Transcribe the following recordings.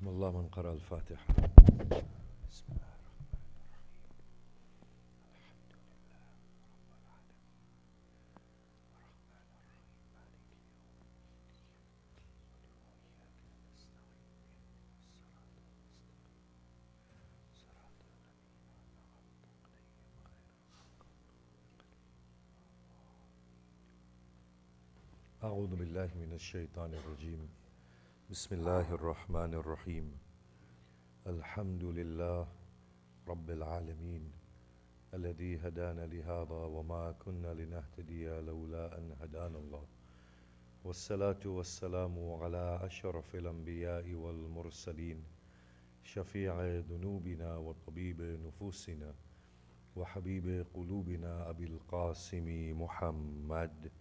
بسم الله من قرأ الفاتحة. بسم الله الرحمن الرحيم. أعوذ بالله من الشيطان الرجيم. بسم الله الرحمن الرحيم. الحمد لله رب العالمين الذي هدانا لهذا وما كنا لنهتدي لولا أن هدانا الله، والصلاة والسلام على أشرف الأنبياء والمرسلين، شفيع ذنوبنا وطبيب نفوسنا وحبيب قلوبنا أبي القاسم محمد.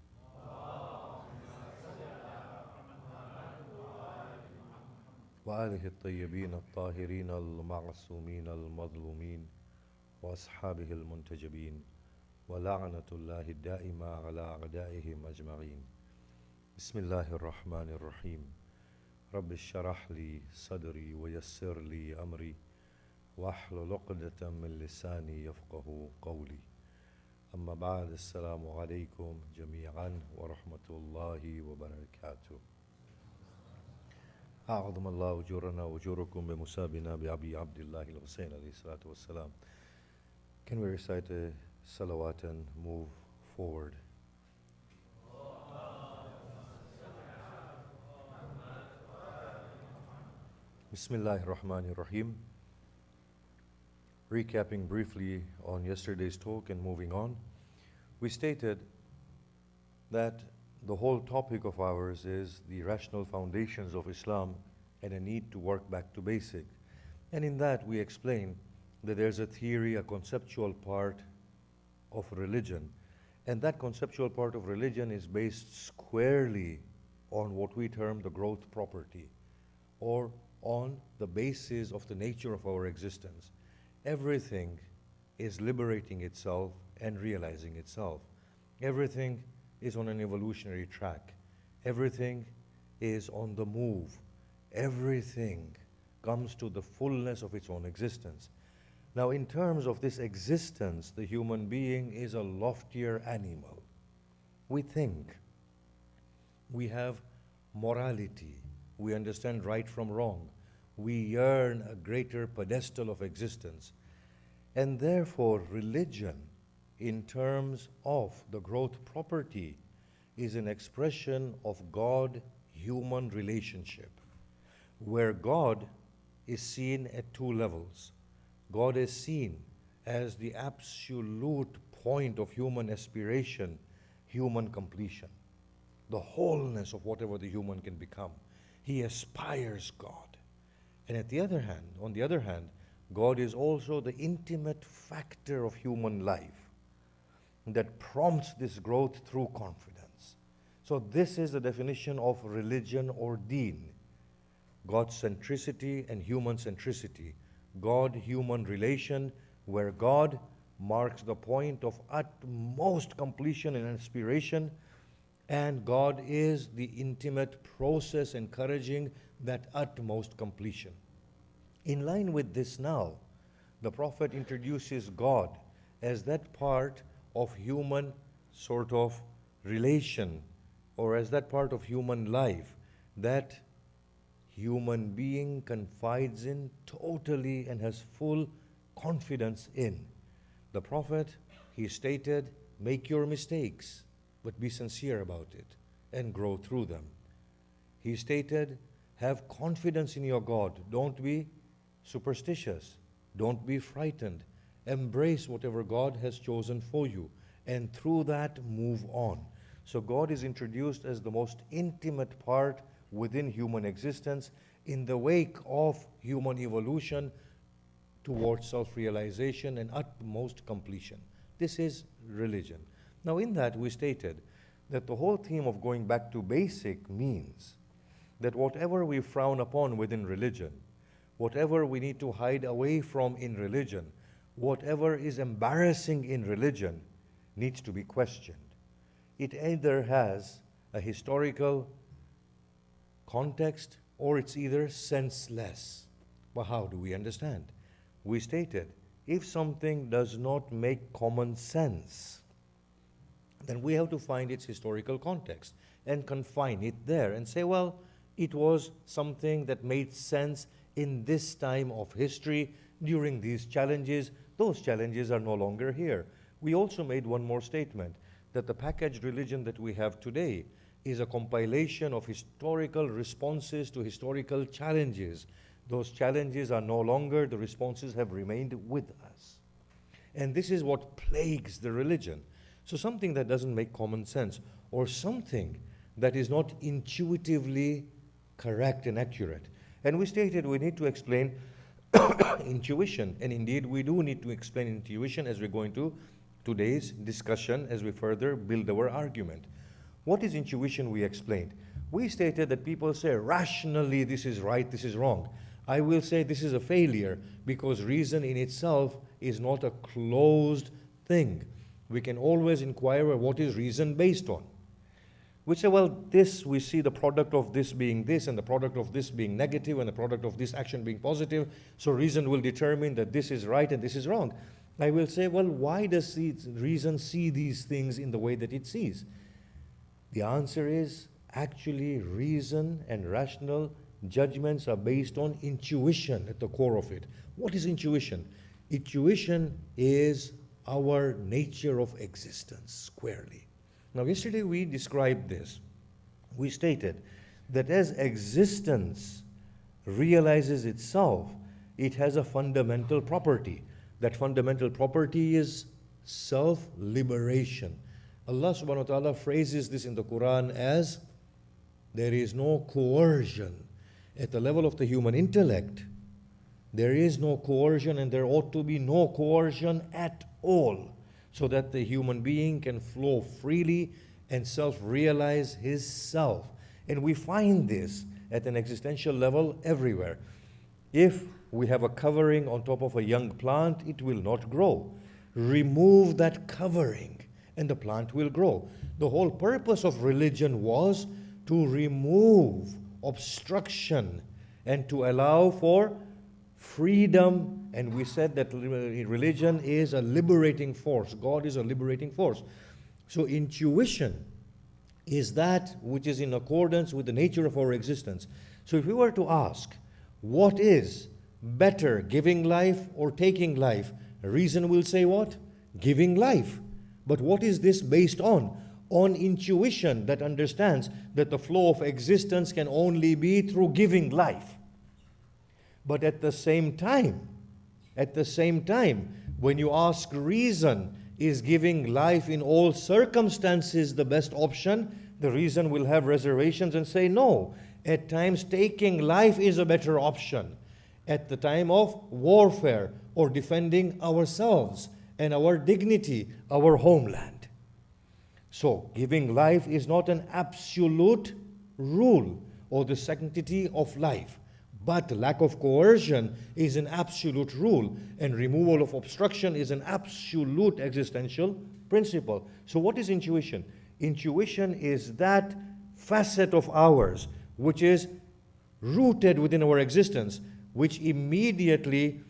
وآله الطيبين الطاهرين المعصومين المظلومين وأصحابه المنتجبين، ولعنة الله الدائمة على أعدائهم أجمعين. بسم الله الرحمن الرحيم. رب اشرح لي صدري ويسر لي أمري واحلل عقدة من لساني يفقه قولي. أما بعد، السلام عليكم جميعا ورحمة الله وبركاته. أعظم الله أجورنا وأجوركم بمسابنا بأبي عبد الله الحسين عليه الصلاة والسلام. Can we recite a salawat and move forward? Bismillahir Rahmanir Rahim. Recapping briefly on yesterday's talk and moving on, we stated that the whole topic of ours is the rational foundations of Islam and a need to work back to basic. And in that we explain that there's a theory, a conceptual part of religion. And that conceptual part of religion is based squarely on what we term the growth property, or on the basis of the nature of our existence. Everything is liberating itself and realizing itself. Everything is on an evolutionary track. Everything is on the move. Everything comes to the fullness of its own existence. Now, in terms of this existence, the human being is a loftier animal. We think, we have morality, we understand right from wrong, we yearn a greater pedestal of existence, and therefore religion, in terms of the growth property, is an expression of God-human relationship, where God is seen at two levels. God is seen as the absolute point of human aspiration, human completion, the wholeness of whatever the human can become. He aspires God. And on the other hand, God is also the intimate factor of human life that prompts this growth through confidence. So this is the definition of religion or deen. God centricity and human centricity. God-human relation, where God marks the point of utmost completion and aspiration, and God is the intimate process encouraging that utmost completion. In line with this now, the Prophet introduces God as that part of human sort of relation, or as that part of human life that human being confides in totally and has full confidence in. The Prophet, he stated, make your mistakes, but be sincere about it and grow through them. He stated, have confidence in your God. Don't be superstitious. Don't be frightened. Embrace whatever God has chosen for you, and through that move on. So God is introduced as the most intimate part within human existence in the wake of human evolution towards self-realization and utmost completion. This is religion. Now in that we stated that the whole theme of going back to basic means that whatever we frown upon within religion, whatever we need to hide away from in religion, whatever is embarrassing in religion needs to be questioned. It either has a historical context or it's either senseless. But how do we understand? We stated, if something does not make common sense, then we have to find its historical context and confine it there and say, well, it was something that made sense in this time of history during these challenges. Those challenges are no longer here. We also made one more statement, that the packaged religion that we have today is a compilation of historical responses to historical challenges. Those challenges are no longer, the responses have remained with us. And this is what plagues the religion. So something that doesn't make common sense, or something that is not intuitively correct and accurate. And we stated we need to explain intuition, and indeed we do need to explain intuition as we go into today's discussion as we further build our argument. What is intuition? We explained. We stated that people say rationally this is right, this is wrong. I will say this is a failure because reason in itself is not a closed thing. We can always inquire what is reason based on. We say, well, this, we see the product of this being this, and the product of this being negative, and the product of this action being positive, so reason will determine that this is right and this is wrong. I will say, well, why does reason see these things in the way that it sees? The answer is, actually, reason and rational judgments are based on intuition at the core of it. What is intuition? Intuition is our nature of existence, squarely. Now, yesterday we described this. We stated that as existence realizes itself, it has a fundamental property. That fundamental property is self-liberation. Allah subhanahu wa ta'ala phrases this in the Quran as, there is no coercion. At the level of the human intellect, there is no coercion, and there ought to be no coercion at all, so that the human being can flow freely and self-realize his self. And we find this at an existential level everywhere. If we have a covering on top of a young plant, it will not grow. Remove that covering and the plant will grow. The whole purpose of religion was to remove obstruction and to allow for freedom. And we said that religion is a liberating force. God is a liberating force. So intuition is that which is in accordance with the nature of our existence. So if we were to ask, what is better, giving life or taking life? Reason will say what? Giving life. But what is this based on? On intuition that understands that the flow of existence can only be through giving life. But at the same time, when you ask reason, is giving life in all circumstances the best option? The reason will have reservations and say no. At times, taking life is a better option. At the time of warfare or defending ourselves and our dignity, our homeland. So, giving life is not an absolute rule or the sanctity of life. But lack of coercion is an absolute rule, and removal of obstruction is an absolute existential principle. So what is intuition? Intuition is that facet of ours which is rooted within our existence, which immediately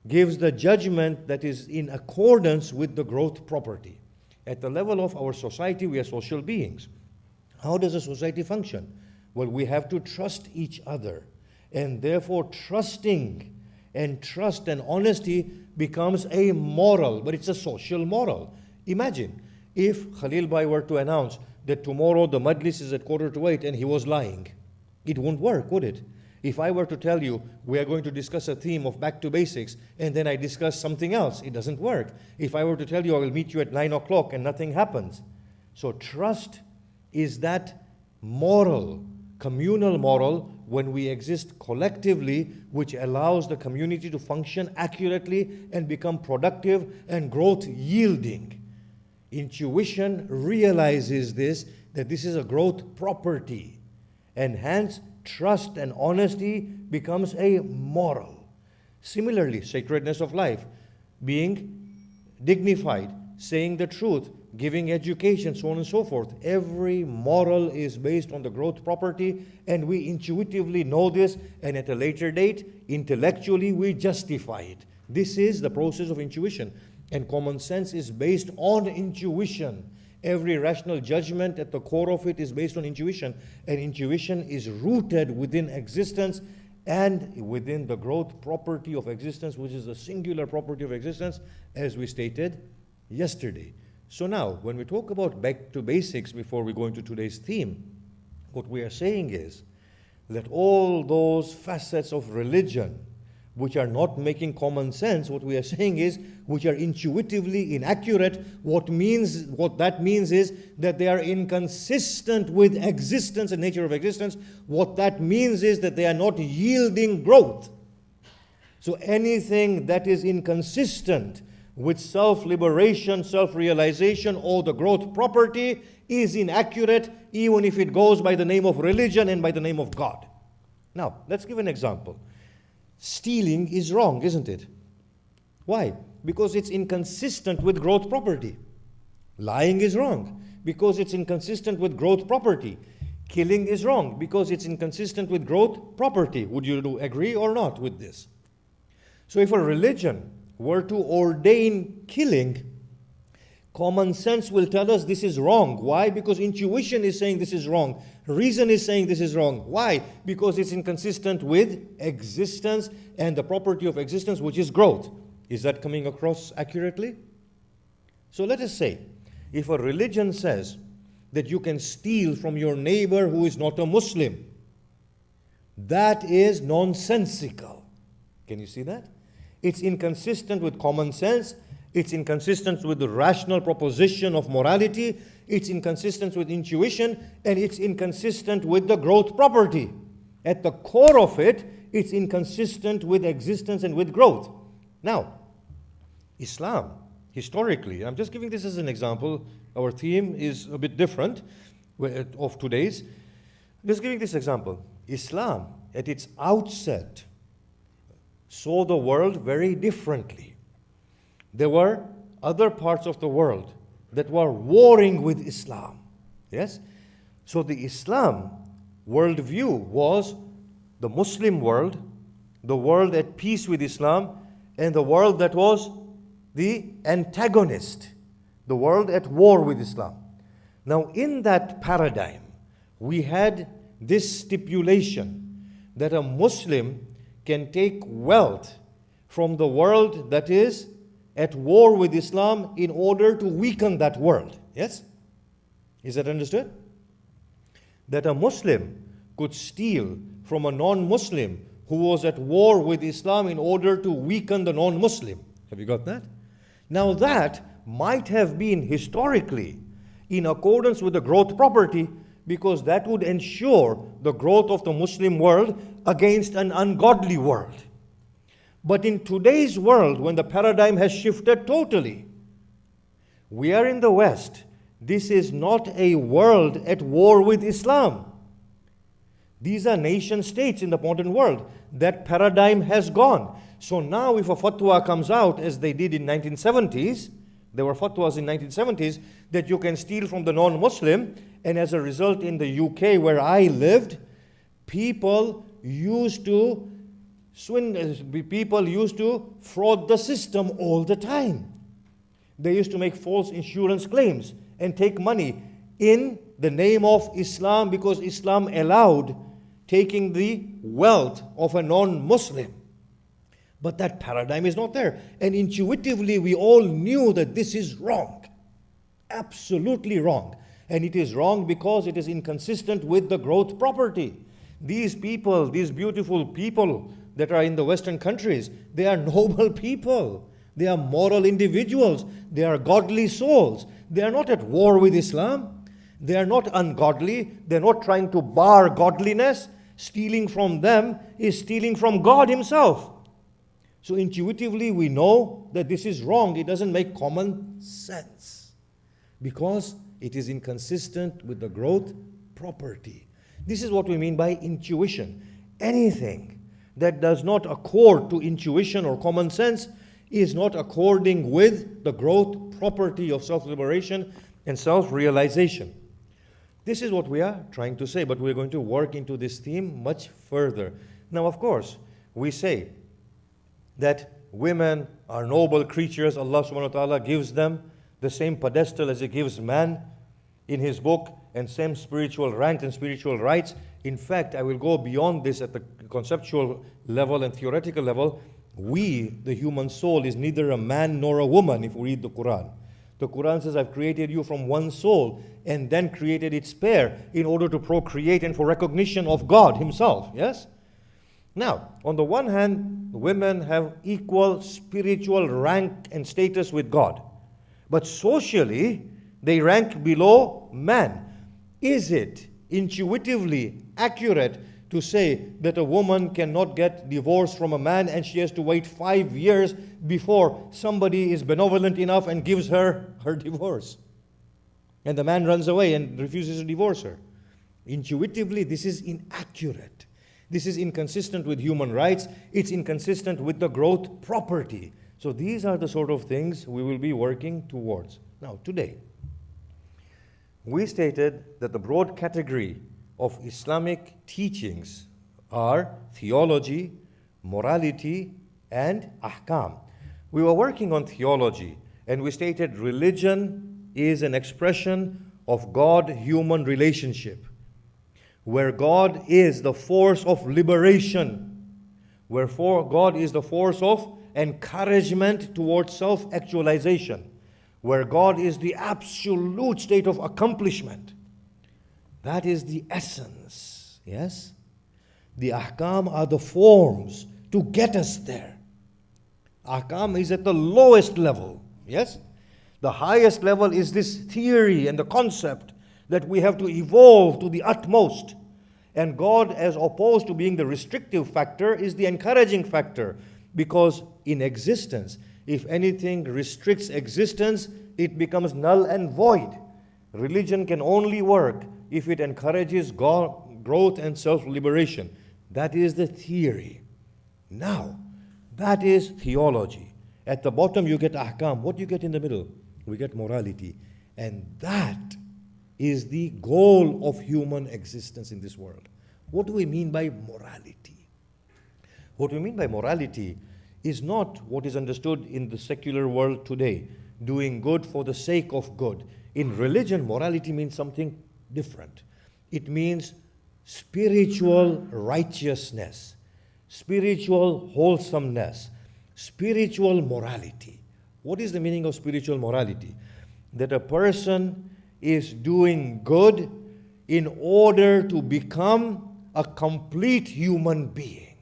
gives the judgment that is in accordance with the growth property. At the level of our society, we are social beings. How does a society function? Well, we have to trust each other. And therefore, trusting and trust and honesty becomes a moral, but it's a social moral. Imagine if Khalil Bhai were to announce that tomorrow the majlis is at 7:45 and he was lying. It won't work, would it? If I were to tell you we are going to discuss a theme of back to basics and then I discuss something else, it doesn't work. If I were to tell you I will meet you at 9 o'clock and nothing happens. So trust is that moral, communal moral, when we exist collectively, which allows the community to function accurately and become productive and growth yielding. Intuition realizes this, that this is a growth property, and hence trust and honesty becomes a moral. Similarly, sacredness of life, being dignified, saying the truth, giving education, so on and so forth. Every moral is based on the growth property, and we intuitively know this, and at a later date, intellectually, we justify it. This is the process of intuition, and common sense is based on intuition. Every rational judgment at the core of it is based on intuition, and intuition is rooted within existence and within the growth property of existence, which is the singular property of existence, as we stated yesterday. So now, when we talk about back to basics before we go into today's theme, what we are saying is that all those facets of religion which are not making common sense, what we are saying is, which are intuitively inaccurate, what that means is that they are inconsistent with existence and nature of existence. What that means is that they are not yielding growth. So anything that is inconsistent with self-liberation, self-realization, or the growth property is inaccurate, even if it goes by the name of religion and by the name of God. Now, let's give an example. Stealing is wrong, isn't it? Why? Because it's inconsistent with growth property. Lying is wrong because it's inconsistent with growth property. Killing is wrong because it's inconsistent with growth property. Would you agree or not with this? So if a religion were to ordain killing, common sense will tell us this is wrong. Why? Because intuition is saying this is wrong. Reason is saying this is wrong. Why? Because it's inconsistent with existence and the property of existence, which is growth. Is that coming across accurately? So let us say, if a religion says that you can steal from your neighbor who is not a Muslim, that is nonsensical. Can you see that? It's inconsistent with common sense. It's inconsistent with the rational proposition of morality. It's inconsistent with intuition, and it's inconsistent with the growth property. At the core of it, it's inconsistent with existence and with growth. Now, Islam, historically, I'm just giving this as an example. Our theme is a bit different of today's. Just giving this example. Islam, at its outset, saw the world very differently. There were other parts of the world that were warring with Islam. Yes? So the Islam worldview was the Muslim world, the world at peace with Islam, and the world that was the antagonist, the world at war with Islam. Now, in that paradigm, we had this stipulation that a Muslim can take wealth from the world that is at war with Islam in order to weaken that world. Yes? Is that understood? That a Muslim could steal from a non-Muslim who was at war with Islam in order to weaken the non-Muslim. Have you got that? Now that might have been historically in accordance with the growth property, because that would ensure the growth of the Muslim world against an ungodly world. But in today's world, when the paradigm has shifted totally, we are in the West. This is not a world at war with Islam. These are nation states in the modern world. That paradigm has gone. So now if a fatwa comes out, as they did in 1970s, there were fatwas in 1970s, that you can steal from the non-Muslim, and as a result in the UK where I lived, people used to fraud the system all the time. They used to make false insurance claims and take money in the name of Islam, because Islam allowed taking the wealth of a non-Muslim. But that paradigm is not there. And intuitively, we all knew that this is wrong. Absolutely wrong. And it is wrong because it is inconsistent with the growth property. These people, these beautiful people that are in the Western countries, they are noble people. They are moral individuals. They are godly souls. They are not at war with Islam. They are not ungodly. They are not trying to bar godliness. Stealing from them is stealing from God Himself. So intuitively we know that this is wrong. It doesn't make common sense because it is inconsistent with the growth property. This is what we mean by intuition. Anything that does not accord to intuition or common sense is not according with the growth property of self-liberation and self-realization. This is what we are trying to say, but we're going to work into this theme much further. Now, of course, we say that women are noble creatures. Allah subhanahu wa ta'ala gives them the same pedestal as He gives man in His book, and same spiritual rank and spiritual rights. In fact, I will go beyond this at the conceptual level and theoretical level. We, the human soul, is neither a man nor a woman if we read the Quran. The Quran says, I've created you from one soul and then created its pair in order to procreate and for recognition of God Himself. Yes? Now, on the one hand, women have equal spiritual rank and status with God. But socially, they rank below man. Is it intuitively accurate to say that a woman cannot get divorced from a man and she has to wait 5 years before somebody is benevolent enough and gives her her divorce? And the man runs away and refuses to divorce her. Intuitively, this is inaccurate. This is inconsistent with human rights. It's inconsistent with the growth property. So these are the sort of things we will be working towards. Now, today, we stated that the broad category of Islamic teachings are theology, morality, and ahkam. We were working on theology, and we stated religion is an expression of God-human relationship, where God is the force of liberation, wherefore God is the force of encouragement towards self-actualization, where God is the absolute state of accomplishment. That is the essence, yes? The ahkam are the forms to get us there. Ahkam is at the lowest level, yes? The highest level is this theory and the concept that we have to evolve to the utmost. And God, as opposed to being the restrictive factor, is the encouraging factor. Because in existence, if anything restricts existence, it becomes null and void. Religion can only work if it encourages growth and self-liberation. That is the theory. Now, that is theology. At the bottom you get ahkam. What do you get in the middle? We get morality. And that is the goal of human existence in this world. What do we mean by morality? What we mean by morality is not what is understood in the secular world today, doing good for the sake of good. In religion, morality means something different. It means spiritual righteousness, spiritual wholesomeness, spiritual morality. What is the meaning of spiritual morality? That a person is doing good in order to become a complete human being.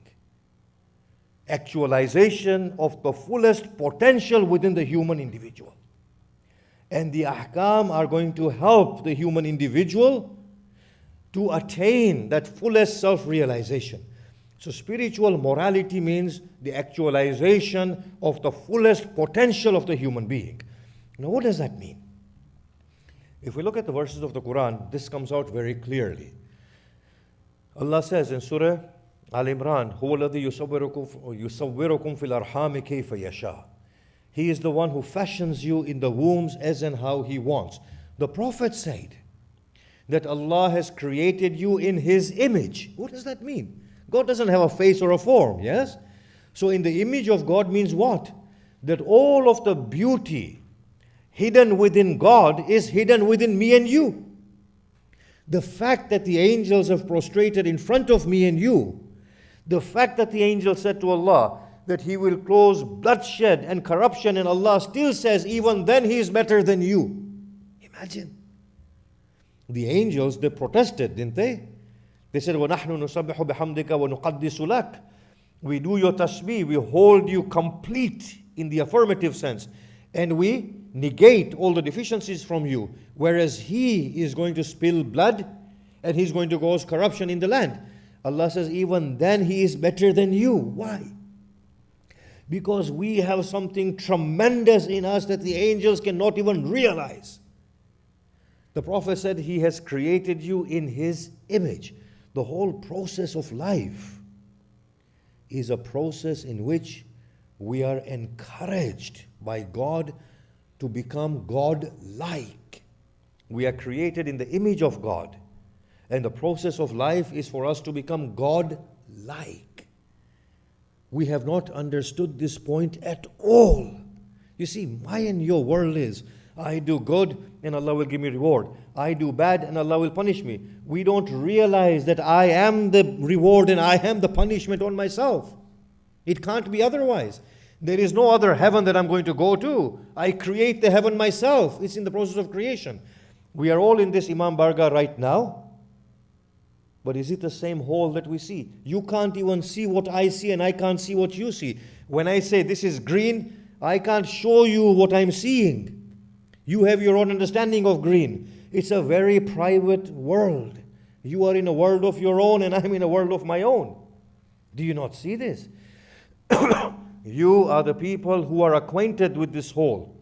Actualization of the fullest potential within the human individual. And the ahkam are going to help the human individual to attain that fullest self-realization. So spiritual morality means the actualization of the fullest potential of the human being. Now, what does that mean? If we look at the verses of the Quran, this comes out very clearly. Allah says in Surah Al-Imran, هُوَ الَّذِي يُصَوِّرُكُمْ فِي الْأَرْحَامِ كَيْفَ يَشَاءُ. He is the one who fashions you in the wombs as and how He wants. The Prophet said that Allah has created you in His image. What does that mean? God doesn't have a face or a form, yes? So in the image of God means what? That all of the beauty hidden within God is hidden within me and you. The fact that the angels have prostrated in front of me and you, the fact that the angel said to Allah that He will cause bloodshed and corruption, and Allah still says, even then He is better than you. Imagine. The angels, they protested, didn't they? They said, وَنَحْنُ نُسَبِّحُ بِحَمْدِكَ وَنُقَدِّسُ لَكَ. We do your tasbih, we hold you complete in the affirmative sense, and we negate all the deficiencies from you, whereas He is going to spill blood and He's going to cause corruption in the land. Allah says, even then He is better than you. Why? Because we have something tremendous in us that the angels cannot even realize. The Prophet said He has created you in His image. The whole process of life is a process in which we are encouraged by God to become God-like. We are created in the image of God. And the process of life is for us to become God-like. We have not understood this point at all. You see, my and your world is, I do good and Allah will give me reward. I do bad and Allah will punish me. We don't realize that I am the reward and I am the punishment on myself. It can't be otherwise. There is no other heaven that I'm going to go to. I create the heaven myself. It's in the process of creation. We are all in this Imam Barga right now. But is it the same hole that we see? You can't even see what I see and I can't see what you see. When I say this is green, I can't show you what I'm seeing. You have your own understanding of green. It's a very private world. You are in a world of your own and I'm in a world of my own. Do you not see this? You are the people who are acquainted with this whole.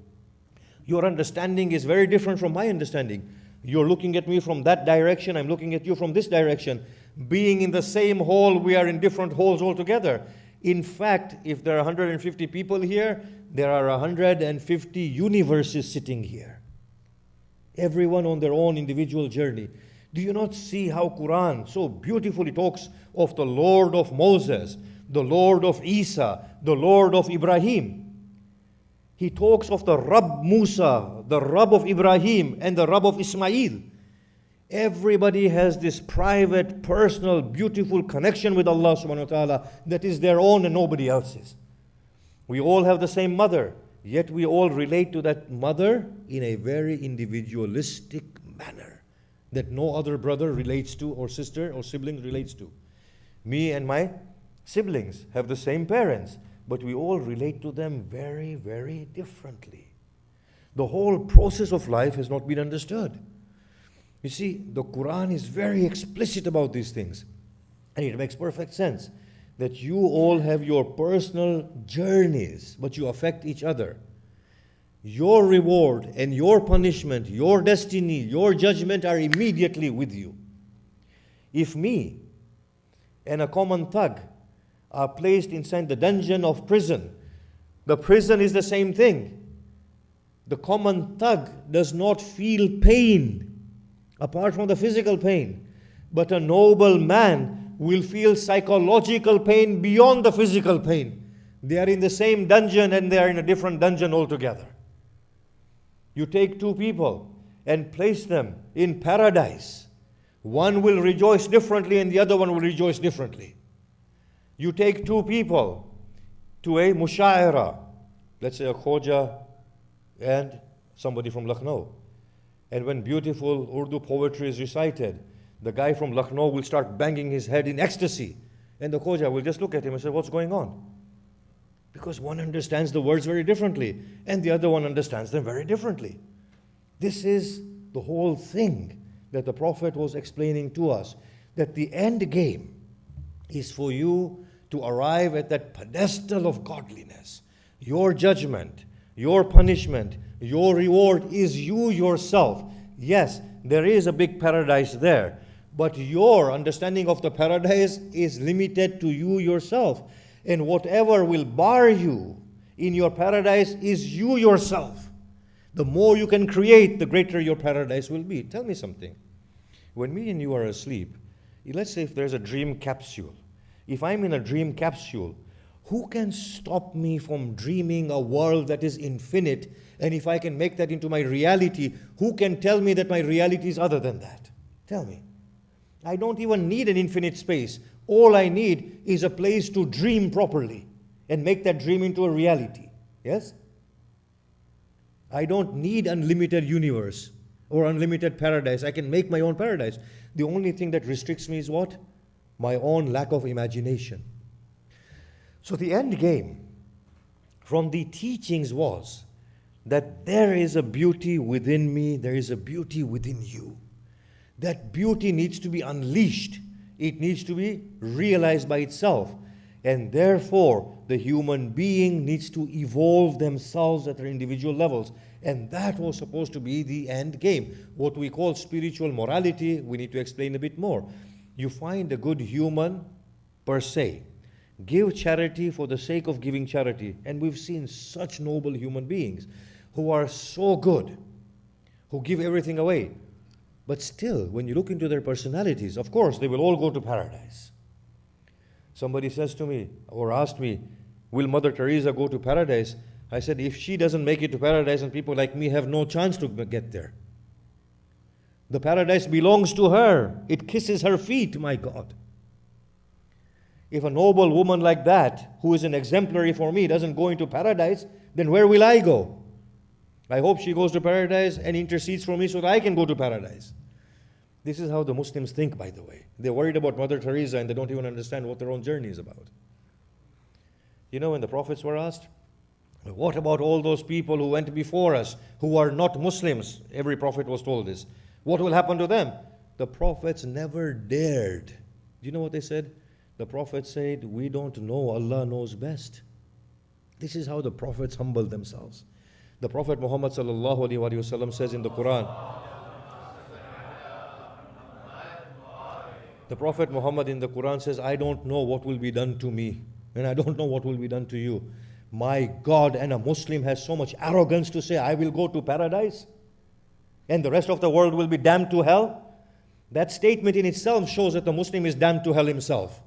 Your understanding is very different from my understanding. You're looking at me from that direction, I'm looking at you from this direction. Being in the same hole, we are in different holes altogether. In fact, if there are 150 people here, there are 150 universes sitting here. Everyone on their own individual journey. Do you not see how Quran so beautifully talks of the Lord of Moses, the Lord of Isa, the Lord of Ibrahim? He talks of the Rabb Musa, the Rabb of Ibrahim, and the Rabb of Ismail. Everybody has this private, personal, beautiful connection with Allah subhanahu wa ta'ala that is their own and nobody else's. We all have the same mother, yet we all relate to that mother in a very individualistic manner that no other brother relates to, or sister or sibling relates to. Me and my siblings have the same parents, but we all relate to them very, very differently. The whole process of life has not been understood. You see, the Quran is very explicit about these things. And it makes perfect sense that you all have your personal journeys, but you affect each other. Your reward and your punishment, your destiny, your judgment are immediately with you. If me and a common thug are placed inside the dungeon of prison, the prison is the same thing. The common thug does not feel pain apart from the physical pain, but a noble man will feel psychological pain beyond the physical pain. They are in the same dungeon and they are in a different dungeon altogether. You take two people and place them in paradise. One will rejoice differently and the other one will rejoice differently. You take two people to a mushaira, let's say a Khoja and somebody from Lucknow. And when beautiful Urdu poetry is recited, the guy from Lucknow will start banging his head in ecstasy. And the Khoja will just look at him and say, what's going on? Because one understands the words very differently and the other one understands them very differently. This is the whole thing that the Prophet was explaining to us, that the end game is for you to arrive at that pedestal of godliness. Your judgment, your punishment, your reward is you yourself. Yes, there is a big paradise there, but your understanding of the paradise is limited to you yourself. And whatever will bar you in your paradise is you yourself. The more you can create, the greater your paradise will be. Tell me something. When me and you are asleep, let's say if there's a dream capsule. If I'm in a dream capsule, who can stop me from dreaming a world that is infinite? And if I can make that into my reality, who can tell me that my reality is other than that? Tell me. I don't even need an infinite space. All I need is a place to dream properly and make that dream into a reality. Yes? I don't need unlimited universe or unlimited paradise. I can make my own paradise. The only thing that restricts me is what? My own lack of imagination. So the end game from the teachings was that there is a beauty within me, there is a beauty within you. That beauty needs to be unleashed. It needs to be realized by itself. And therefore, the human being needs to evolve themselves at their individual levels. And that was supposed to be the end game. What we call spiritual morality, we need to explain a bit more. You find a good human per se. Give charity for the sake of giving charity. And we've seen such noble human beings who are so good, who give everything away. But still, when you look into their personalities, of course, they will all go to paradise. Somebody says to me, or asked me, will Mother Teresa go to paradise? I said, if she doesn't make it to paradise, and people like me have no chance to get there. The paradise belongs to her. It kisses her feet, my God. If a noble woman like that, who is an exemplary for me, doesn't go into paradise, then where will I go? I hope she goes to paradise and intercedes for me so that I can go to paradise. This is how the Muslims think, by the way. They're worried about Mother Teresa and they don't even understand what their own journey is about. You know, when the prophets were asked, what about all those people who went before us, who are not Muslims? Every prophet was told this. What will happen to them? The prophets never dared. Do you know what they said? The prophets said, we don't know, Allah knows best. This is how the prophets humbled themselves. The Prophet Muhammad sallallahu alaihi wasallam says in the Quran, the Prophet Muhammad in the Quran says, I don't know what will be done to me, and I don't know what will be done to you. My God, and a Muslim has so much arrogance to say, I will go to paradise, and the rest of the world will be damned to hell. That statement in itself shows that the Muslim is damned to hell himself.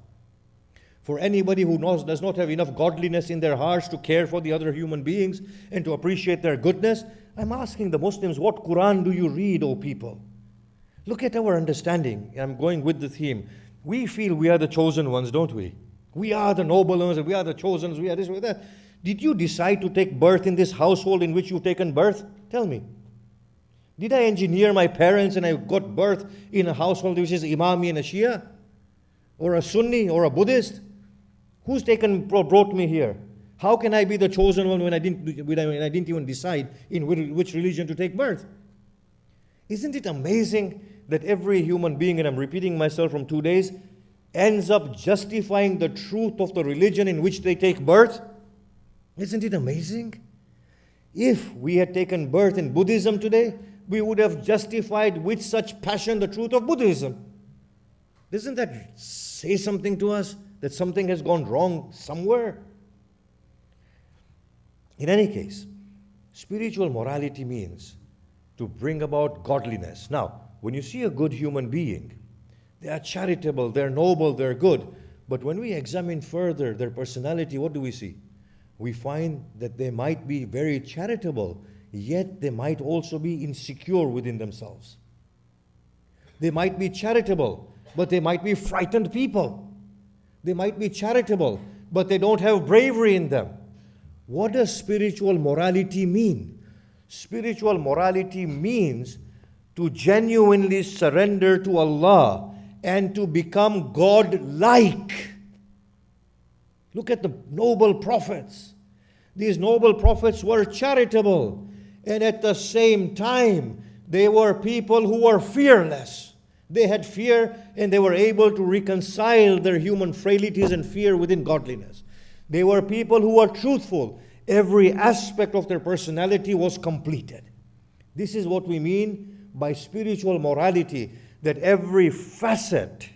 For anybody who does not have enough godliness in their hearts to care for the other human beings and to appreciate their goodness, I'm asking the Muslims, what Quran do you read, O people? Look at our understanding. I'm going with the theme. We feel we are the chosen ones, don't we? We are the noble ones, we are the chosen ones, we are this, we are that. Did you decide to take birth in this household in which you've taken birth? Tell me. Did I engineer my parents and I got birth in a household which is Imami and a Shia? Or a Sunni or a Buddhist? Who's brought me here? How can I be the chosen one when I didn't even decide in which religion to take birth? Isn't it amazing that every human being, and I'm repeating myself from 2 days, ends up justifying the truth of the religion in which they take birth? Isn't it amazing? If we had taken birth in Buddhism today, we would have justified with such passion the truth of Buddhism. Doesn't that say something to us? That something has gone wrong somewhere? In any case, spiritual morality means to bring about godliness. Now, when you see a good human being, they are charitable, they're noble, they're good. But when we examine further their personality, what do we see? We find that they might be very charitable, yet they might also be insecure within themselves. They might be charitable, but they might be frightened people. They might be charitable, but they don't have bravery in them. What does spiritual morality mean? Spiritual morality means to genuinely surrender to Allah and to become God-like. Look at the noble prophets. These noble prophets were charitable, and at the same time, they were people who were fearless. They had fear and they were able to reconcile their human frailties and fear within godliness. They were people who were truthful. Every aspect of their personality was completed. This is what we mean by spiritual morality, that every facet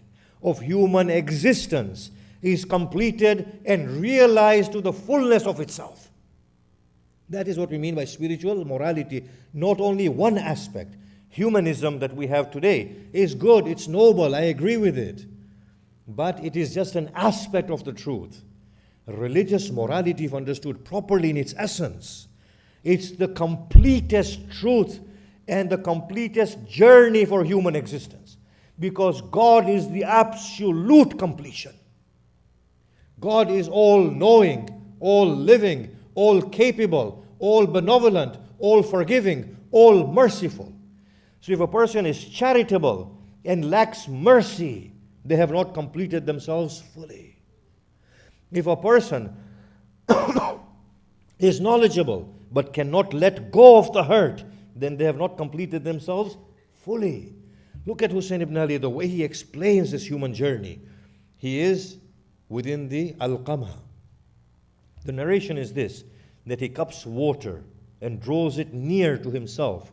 of human existence is completed and realized to the fullness of itself. That is what we mean by spiritual morality. Not only one aspect. Humanism that we have today is good, it's noble, I agree with it. But it is just an aspect of the truth. Religious morality, if understood properly in its essence, it's the completest truth and the completest journey for human existence. Because God is the absolute completion. God is all-knowing, all-living, all-capable, all-benevolent, all-forgiving, all-merciful. So if a person is charitable and lacks mercy, they have not completed themselves fully. If a person is knowledgeable but cannot let go of the hurt, then they have not completed themselves fully. Look at Hussain ibn Ali, the way he explains this human journey. He is within the Al-Qamah. The narration is this, that he cups water and draws it near to himself,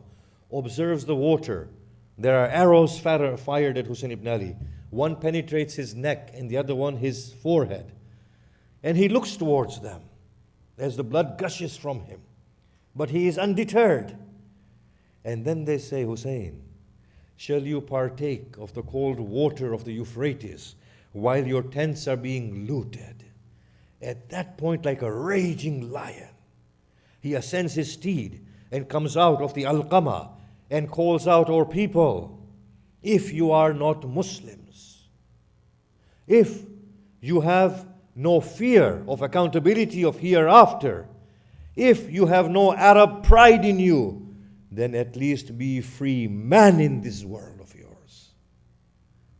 observes the water. There are arrows fired at Hussain ibn Ali. One penetrates his neck and the other one his forehead. And he looks towards them as the blood gushes from him. But he is undeterred. And then they say, Hussain, shall you partake of the cold water of the Euphrates while your tents are being looted? At that point, like a raging lion, he ascends his steed and comes out of the Alqama and calls out, O people, if you are not Muslims, if you have no fear of accountability of hereafter, if you have no Arab pride in you, then at least be free man in this world of yours.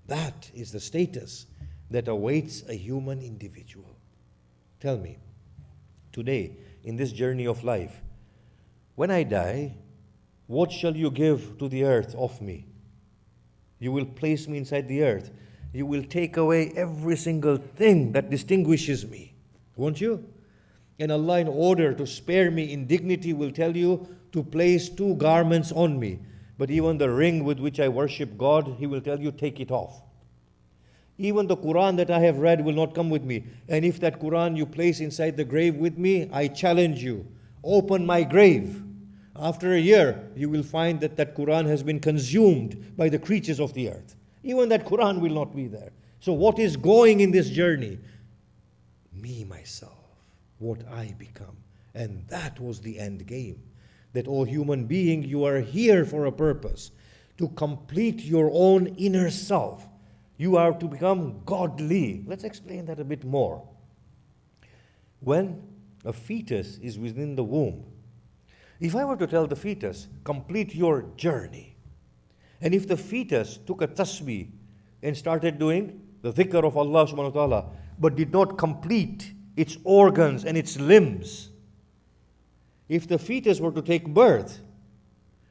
That is the status that awaits a human individual. Tell me, today, in this journey of life, when I die, what shall you give to the earth of me? You will place me inside the earth. You will take away every single thing that distinguishes me, won't you? And Allah, in order to spare me indignity, will tell you to place 2 garments on me. But even the ring with which I worship God, He will tell you, take it off. Even the Quran that I have read will not come with me. And if that Quran you place inside the grave with me, I challenge you, open my grave. After a year, you will find that that Quran has been consumed by the creatures of the earth. Even that Quran will not be there. So what is going in this journey? Me, myself, what I become. And that was the end game. That, O human being, you are here for a purpose. To complete your own inner self. You are to become godly. Let's explain that a bit more. When a fetus is within the womb, if I were to tell the fetus, complete your journey, and if the fetus took a tasbih and started doing the dhikr of Allah subhanahu wa ta'ala, but did not complete its organs and its limbs, if the fetus were to take birth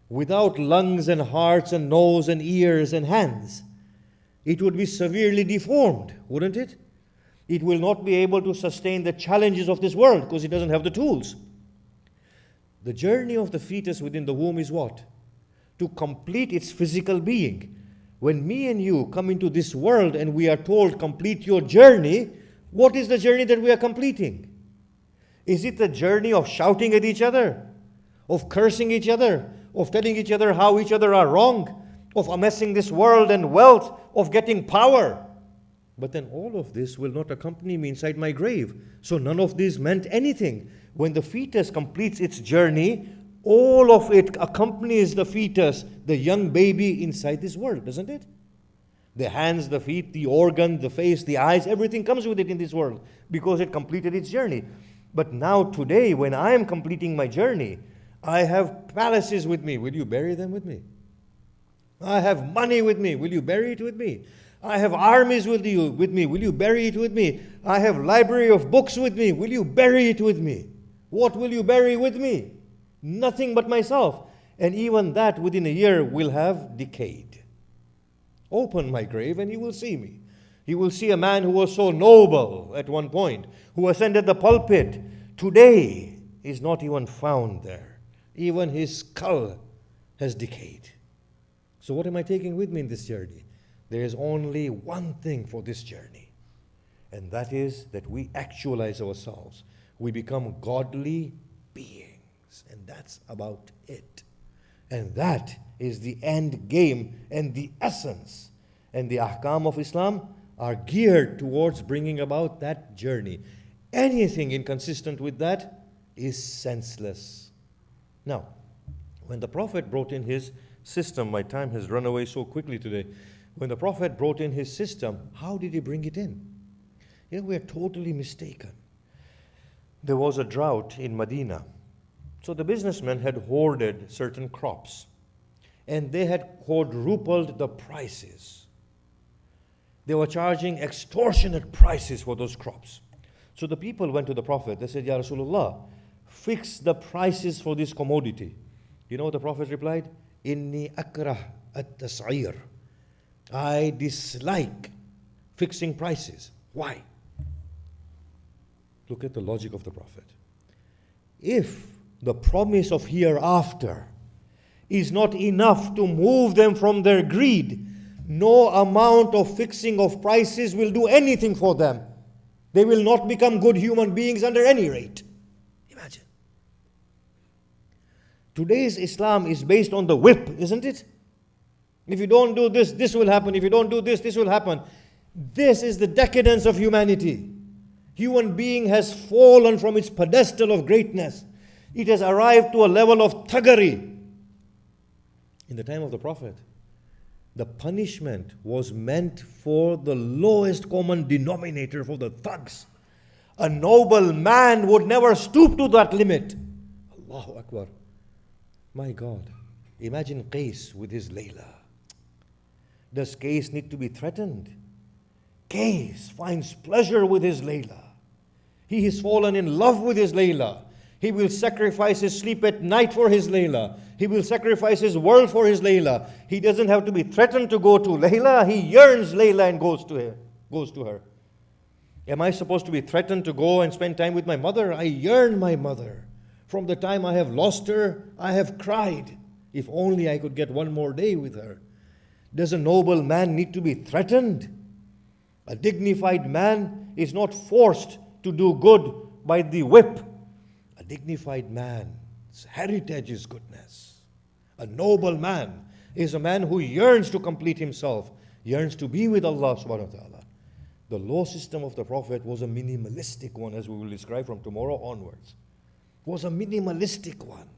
without lungs and hearts and nose and ears and hands, it would be severely deformed, wouldn't it? It will not be able to sustain the challenges of this world because it doesn't have the tools. The journey of the fetus within the womb is what? To complete its physical being. When me and you come into this world and we are told, complete your journey, what is the journey that we are completing? Is it the journey of shouting at each other? Of cursing each other? Of telling each other how each other are wrong? Of amassing this world and wealth? Of getting power? But then all of this will not accompany me inside my grave. So none of this meant anything. When the fetus completes its journey, all of it accompanies the fetus, the young baby inside this world, doesn't it? The hands, the feet, the organ, the face, the eyes, everything comes with it in this world because it completed its journey. But now today, when I am completing my journey, I have palaces with me. Will you bury them with me? I have money with me. Will you bury it with me? I have armies with me. Will you bury it with me? I have library of books with me. Will you bury it with me? What will you bury with me? Nothing but myself. And even that within a year will have decayed. Open my grave and you will see me. You will see a man who was so noble at one point, who ascended the pulpit. Today is not even found there. Even his skull has decayed. So what am I taking with me in this journey? There is only one thing for this journey. And that is that we actualize ourselves. We become godly beings. And that's about it. And that is the end game and the essence. And the ahkam of Islam are geared towards bringing about that journey. Anything inconsistent with that is senseless. Now, when the Prophet brought in his system, my time has run away so quickly today. When the Prophet brought in his system, how did he bring it in? You know, we are totally mistaken. There was a drought in Medina. So the businessmen had hoarded certain crops. And they had quadrupled the prices. They were charging extortionate prices for those crops. So the people went to the Prophet. They said, Ya Rasulullah, fix the prices for this commodity. You know what the Prophet replied? Inni akrah at-tas'ir. I dislike fixing prices. Why? Look at the logic of the Prophet. If the promise of hereafter is not enough to move them from their greed, no amount of fixing of prices will do anything for them. They will not become good human beings under any rate. Imagine. Today's Islam is based on the whip, isn't it? If you don't do this, this will happen. If you don't do this, this will happen. This is the decadence of humanity. Human being has fallen from its pedestal of greatness. It has arrived to a level of thuggery. In the time of the Prophet, the punishment was meant for the lowest common denominator, for the thugs. A noble man would never stoop to that limit. Allahu Akbar. My God. Imagine Qais with his Layla. Does Qais need to be threatened? Qais finds pleasure with his Layla. He has fallen in love with his Layla. He will sacrifice his sleep at night for his Layla. He will sacrifice his world for his Layla. He doesn't have to be threatened to go to Layla. He yearns Layla and goes to her. Am I supposed to be threatened to go and spend time with my mother? I yearn my mother. From the time I have lost her, I have cried. If only I could get one more day with her. Does a noble man need to be threatened? A dignified man is not forced to do good by the whip. A dignified man's heritage is goodness. A noble man is a man who yearns to complete himself, yearns to be with Allah subhanahu wa ta'ala. The law system of the Prophet was a minimalistic one, as we will describe from tomorrow onwards. Was a minimalistic one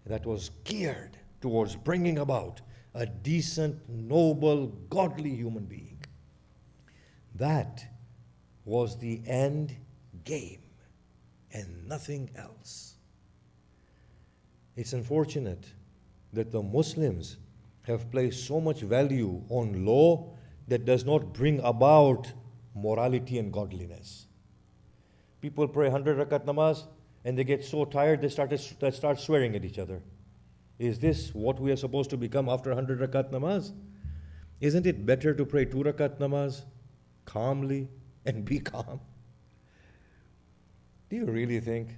that was geared towards bringing about a decent, noble, godly human being. That was the end game and nothing else. It's unfortunate that the Muslims have placed so much value on law that does not bring about morality and godliness. People pray 100 rakat namaz and they get so tired they start swearing at each other. Is this what we are supposed to become after 100 rakat namaz? Isn't it better to pray 2 rakat namaz calmly and be calm? Do you really think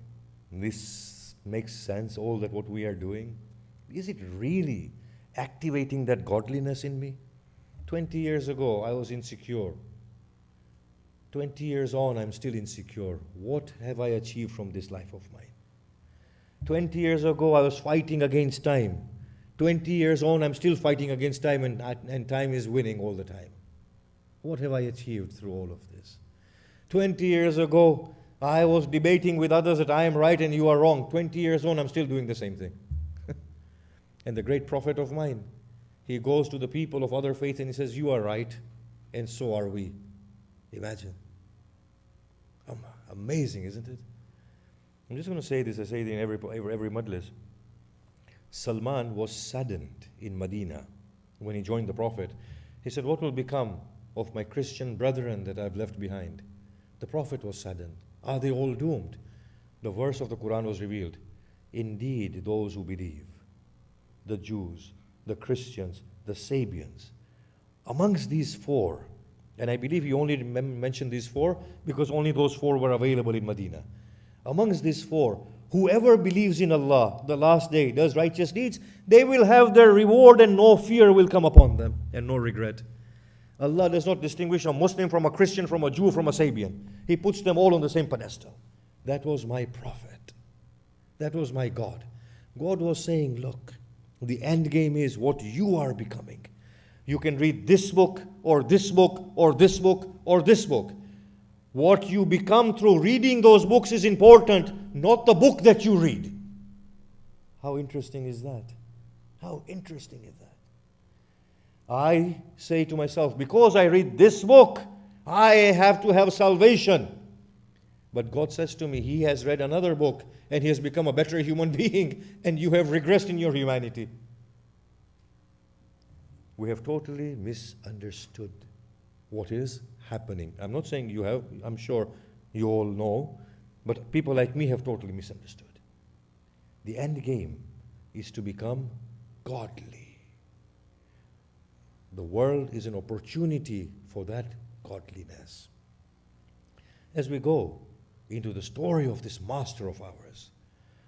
this makes sense, all that what we are doing? Is it really activating that godliness in me? 20 years ago, I was insecure. 20 years on, I'm still insecure. What have I achieved from this life of mine? 20 years ago, I was fighting against time. 20 years on, I'm still fighting against time, and time is winning all the time. What have I achieved through all of this? 20 years ago, I was debating with others that I am right and you are wrong. 20 years on, I'm still doing the same thing. And the great prophet of mine, he goes to the people of other faiths and he says, you are right, and so are we. Imagine. Amazing, isn't it? I'm just going to say this, I say it in every majlis. Salman was saddened in Medina when he joined the Prophet. He said, what will become of my Christian brethren that I've left behind? The Prophet was saddened. Are they all doomed? The verse of the Quran was revealed. Indeed, those who believe, the Jews, the Christians, the Sabians, amongst these four, and I believe he only mentioned these four because only those four were available in Medina. Amongst these four, whoever believes in Allah, the last day, does righteous deeds, they will have their reward and no fear will come upon them and no regret. Allah does not distinguish a Muslim from a Christian, from a Jew, from a Sabian. He puts them all on the same pedestal. That was my Prophet. That was my God. God was saying, look, the end game is what you are becoming. You can read this book, or this book, or this book, or this book. What you become through reading those books is important, not the book that you read. How interesting is that? How interesting is that? I say to myself, because I read this book, I have to have salvation. But God says to me, He has read another book and he has become a better human being and you have regressed in your humanity. We have totally misunderstood what is happening. I'm not saying you have, I'm sure you all know, but people like me have totally misunderstood. The end game is to become godly. The world is an opportunity for that godliness. As we go into the story of this master of ours,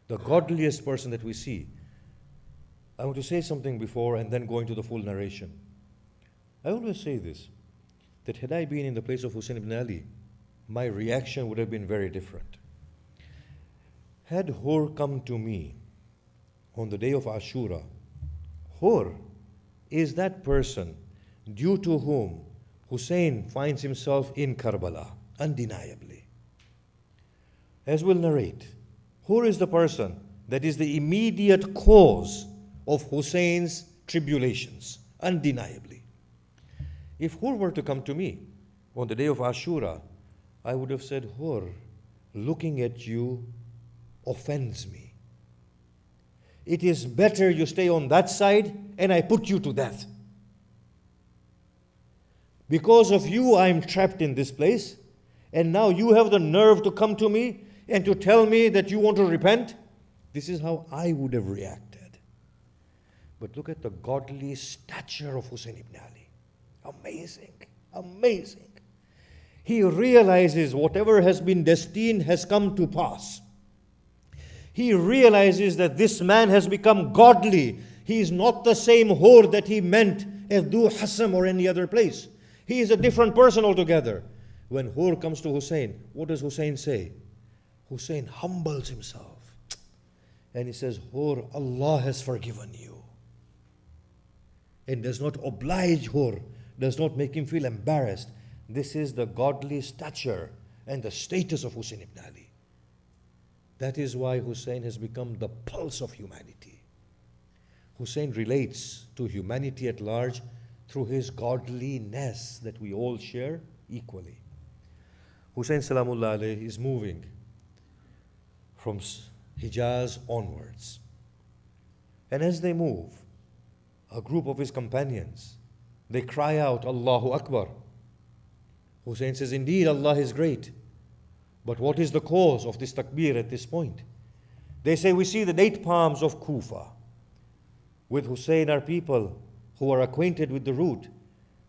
the godliest person that we see, I want to say something before and then go into the full narration. I always say this, that had I been in the place of Hussain ibn Ali, my reaction would have been very different. Had Hur come to me on the day of Ashura, Hur is that person due to whom Hussain finds himself in Karbala, undeniably. As we'll narrate, Hur is the person that is the immediate cause of Hussein's tribulations, undeniably. If Hur were to come to me on the day of Ashura, I would have said, Hur, looking at you offends me. It is better you stay on that side and I put you to death. Because of you, I am trapped in this place, and now you have the nerve to come to me and to tell me that you want to repent? This is how I would have reacted. But look at the godly stature of Hussain ibn Ali. Amazing, amazing. He realizes whatever has been destined has come to pass. He realizes that this man has become godly. He is not the same Hur that he meant at Du Hassam or any other place. He is a different person altogether. When Hur comes to Hussain, what does Hussain say? Hussain humbles himself. And he says, Hur, Allah has forgiven you. And does not oblige Hur, does not make him feel embarrassed. This is the godly stature and the status of Hussain ibn Ali. That is why Hussain has become the pulse of humanity. Hussain relates to humanity at large through his godliness that we all share equally. Hussain Salamullah alayhi is moving from Hijaz onwards. And as they move, a group of his companions, they cry out, Allahu Akbar. Hussain says, indeed, Allah is great. But what is the cause of this takbir at this point? They say, we see the date palms of Kufa. With Hussain are people who are acquainted with the route.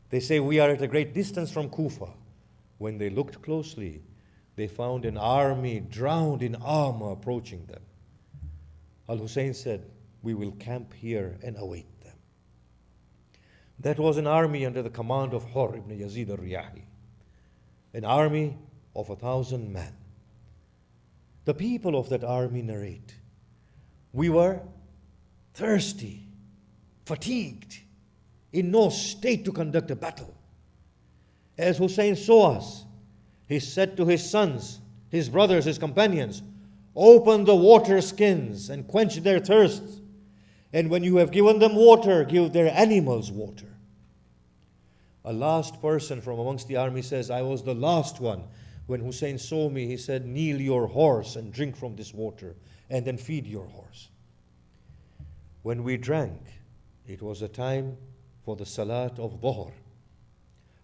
They say, we are at a great distance from Kufa. When they looked closely, they found an army drowned in armor approaching them. Al-Hussain said, we will camp here and await them. That was an army under the command of Hur ibn Yazid al-Riyahi. An army of 1,000 men. The people of that army narrate, we were thirsty, fatigued, in no state to conduct a battle. As Hussain saw us, he said to his sons, his brothers, his companions, open the water skins and quench their thirst. And when you have given them water, give their animals water. A last person from amongst the army says, I was the last one. When Hussain saw me, he said, kneel your horse and drink from this water, and then feed your horse. When we drank, it was a time for the Salat of Dhuhr.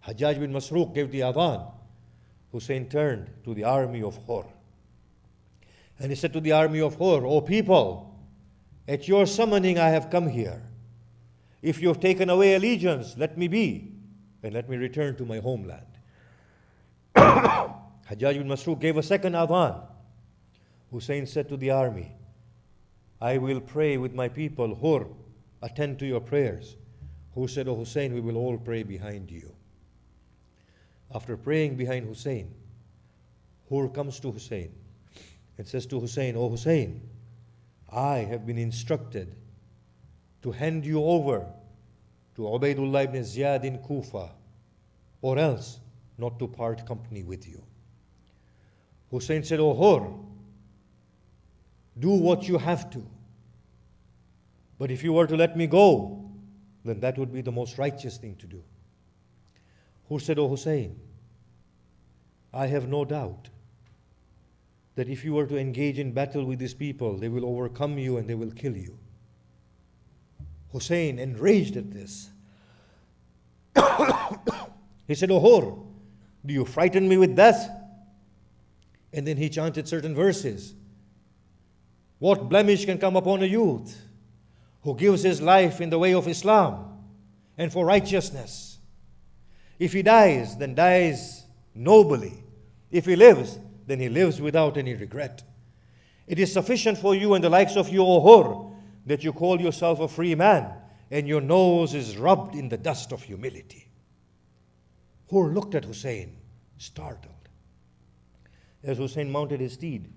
Hajjaj bin Masruq gave the adhan. Hussain turned to the army of Hur. And he said to the army of Hur, O people, at your summoning I have come here. If you have taken away allegiance, let me be, and let me return to my homeland. Hajjaj bin Masruq gave a second adhan. Hussain said to the army, I will pray with my people. Hur, attend to your prayers. Hur said, O Hussain, we will all pray behind you. After praying behind Hussain, Hur comes to Hussain and says to Hussain, O Hussain, I have been instructed to hand you over to Ubaidullah ibn Ziyad in Kufa, or else not to part company with you. Hussain said, O Hur, do what you have to. But if you were to let me go, then that would be the most righteous thing to do. Hur said, O Hussain, I have no doubt that if you were to engage in battle with these people, they will overcome you and they will kill you. Hussain, enraged at this, he said, O Hur, do you frighten me with death? And then he chanted certain verses. What blemish can come upon a youth who gives his life in the way of Islam and for righteousness? If he dies, then dies nobly. If he lives, then he lives without any regret. It is sufficient for you and the likes of you, O Hur, that you call yourself a free man and your nose is rubbed in the dust of humility. Hur looked at Hussain, startled. as Hussein mounted his steed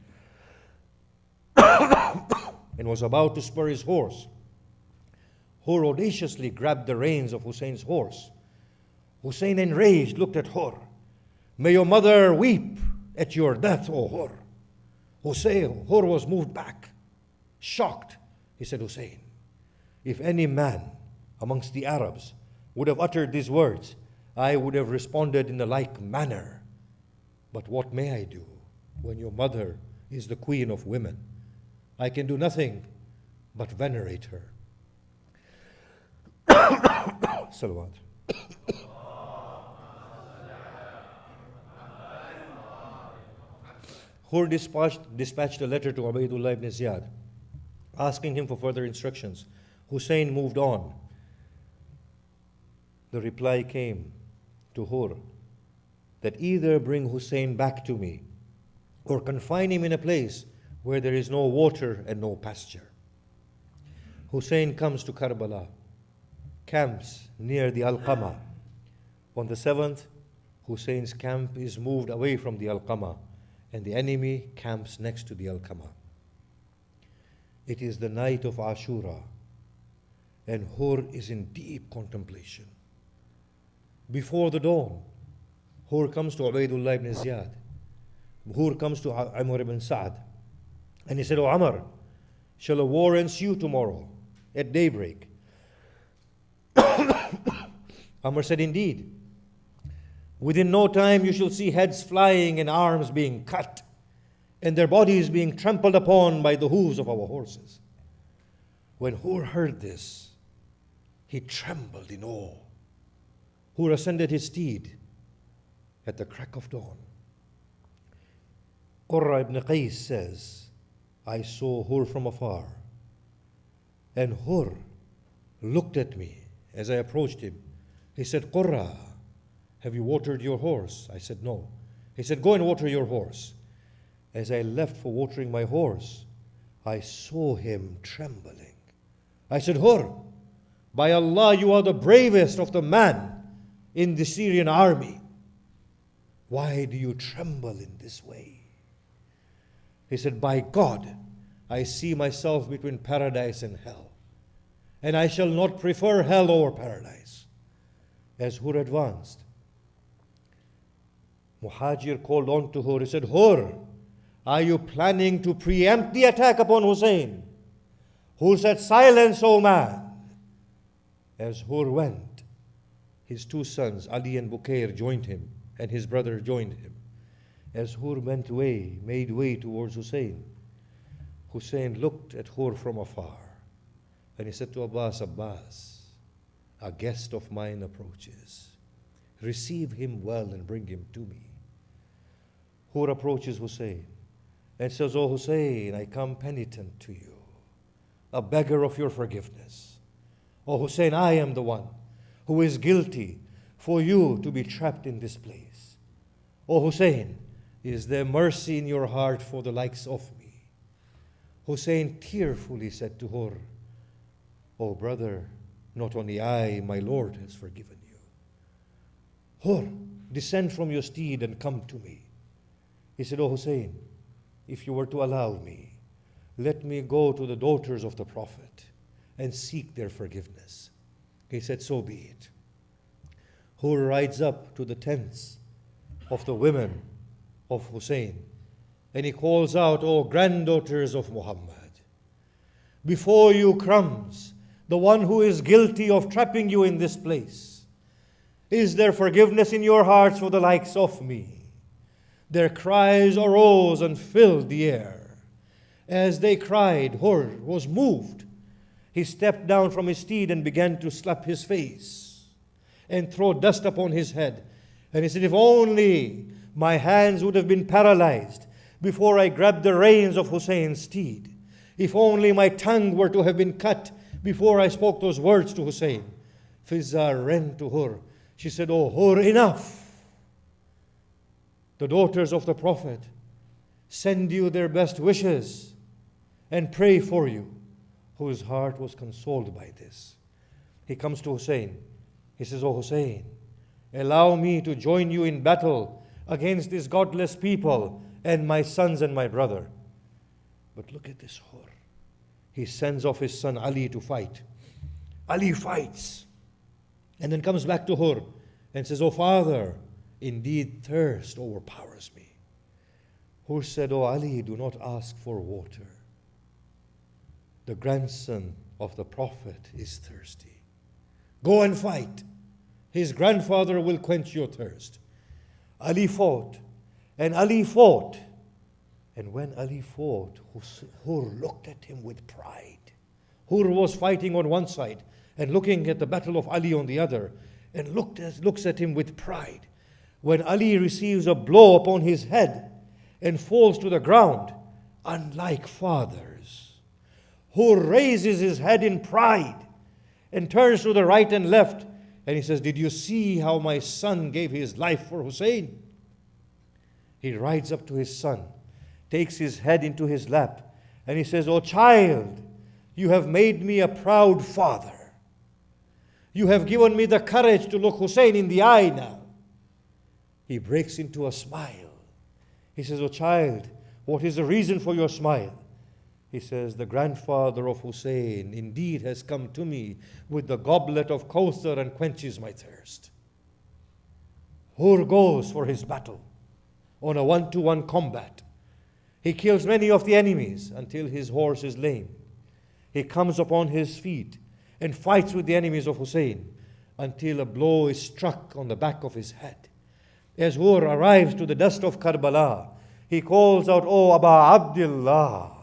and was about to spur his horse, Hur audaciously grabbed the reins of Hussein's horse. Hussein, enraged, looked at Hur. May your mother weep at your death, O Hur. Hur was moved back, shocked. He said, Hussein, if any man amongst the Arabs would have uttered these words, I would have responded in a like manner. But what may I do when your mother is the queen of women? I can do nothing but venerate her. Salawat. Hur dispatched a letter to Ubaydullah ibn Ziyad, asking him for further instructions. Hussein moved on. The reply came to Hur that either bring Hussein back to me or confine him in a place where there is no water and no pasture. Hussein comes to Karbala, camps near the Al-Qama. On the 7th, Hussein's camp is moved away from the Al-Qama, and the enemy camps next to the Al-Qama. It is the night of Ashura, and Hur is in deep contemplation. Before the dawn, Hur comes to Ubaydullah ibn Ziyad. Hur comes to Amr ibn Sa'd, and he said, O Amr, shall a war ensue tomorrow at daybreak? Amr said, indeed. Within no time you shall see heads flying and arms being cut, and their bodies being trampled upon by the hooves of our horses. When Hur heard this, he trembled in awe. Hur ascended his steed at the crack of dawn. Qurra ibn Qais says, I saw Hur from afar, and Hur looked at me as I approached him. He said, Qurra, have you watered your horse? I said, no. He said, go and water your horse. As I left for watering my horse, I saw him trembling. I said, Hur, by Allah, you are the bravest of the men in the Syrian army. Why do you tremble in this way? He said, by God, I see myself between paradise and hell, and I shall not prefer hell over paradise. As Hur advanced, Muhajir called on to Hur. He said, Hur, are you planning to preempt the attack upon Hussein? Hur said, silence, O man. As Hur went, his two sons, Ali and Bukair, joined him, and his brother joined him. As Hur made way towards Hussein, Hussein looked at Hur from afar, and he said to Abbas, Abbas, a guest of mine approaches. Receive him well and bring him to me. Hur approaches Hussein and says, O Hussein, I come penitent to you, a beggar of your forgiveness. O Hussein, I am the one who is guilty for you to be trapped in this place. O Hussein, is there mercy in your heart for the likes of me? Hussein tearfully said to Hur, O brother, not only I, my Lord, has forgiven you. Hur, descend from your steed and come to me. He said, O Hussein, if you were to allow me, let me go to the daughters of the Prophet and seek their forgiveness. He said, so be it. Hur rides up to the tents of the women of Hussein, and he calls out, O granddaughters of Muhammad, before you comes the one who is guilty of trapping you in this place. Is there forgiveness in your hearts for the likes of me? Their cries arose and filled the air. As they cried, Hur was moved. He stepped down from his steed and began to slap his face and throw dust upon his head. And he said, if only my hands would have been paralyzed before I grabbed the reins of Hussein's steed. If only my tongue were to have been cut before I spoke those words to Hussein. Fizza ran to Hur. She said, Oh Hur, enough. The daughters of the Prophet send you their best wishes and pray for you. Whose heart was consoled by this. He comes to Hussein. He says, Oh Hussein, allow me to join you in battle against these godless people and my sons and my brother. But look at this Hur. He sends off his son Ali to fight. Ali fights. And then comes back to Hur and says, "Oh father, indeed thirst overpowers me." Hur said, "Oh Ali, do not ask for water. The grandson of the Prophet is thirsty. Go and fight. His grandfather will quench your thirst." Ali fought, and Ali fought. And when Ali fought, Hur looked at him with pride. Hur was fighting on one side and looking at the battle of Ali on the other, and looks at him with pride. When Ali receives a blow upon his head and falls to the ground, unlike fathers, Hur raises his head in pride and turns to the right and left, and he says, "Did you see how my son gave his life for Hussein?" He rides up to his son, takes his head into his lap, and he says, "Oh child, you have made me a proud father. You have given me the courage to look Hussein in the eye now." He breaks into a smile. He says, "Oh child, what is the reason for your smile?" He says, "The grandfather of Hussein indeed has come to me with the goblet of Kauthar and quenches my thirst." Hur goes for his battle on a one-to-one combat. He kills many of the enemies until his horse is lame. He comes upon his feet and fights with the enemies of Hussein until a blow is struck on the back of his head. As Hur arrives to the dust of Karbala, he calls out, "Oh Aba Abdullah,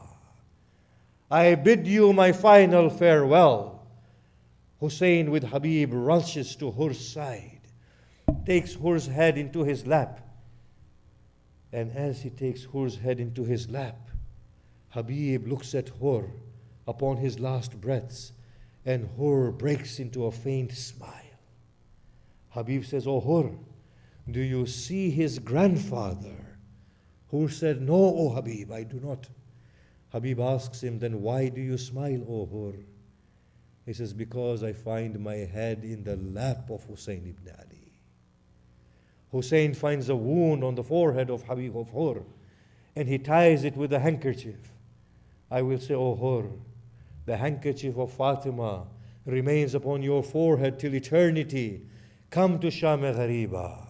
I bid you my final farewell." Hussein with Habib rushes to Hur's side, takes Hur's head into his lap. And as he takes Hur's head into his lap, Habib looks at Hur upon his last breaths, and Hur breaks into a faint smile. Habib says, "Oh Hur, do you see his grandfather?" Hur said, "No, O Habib, I do not." Habib asks him, "Then why do you smile, O Hur?" He says, "Because I find my head in the lap of Hussein ibn Ali." Hussein finds a wound on the forehead of Habib of Hur, and he ties it with a handkerchief. I will say, "O Hur, the handkerchief of Fatima remains upon your forehead till eternity. Come to Sham Ghariba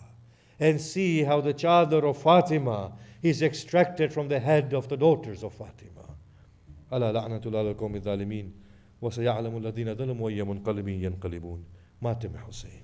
and see how the chadar of Fatima is extracted from the head of the daughters of Fatima." ألا لعنة الله على القوم الظالمين وسيعلم الذين ظلموا أي منقلب ينقلبون. ماتم حسين.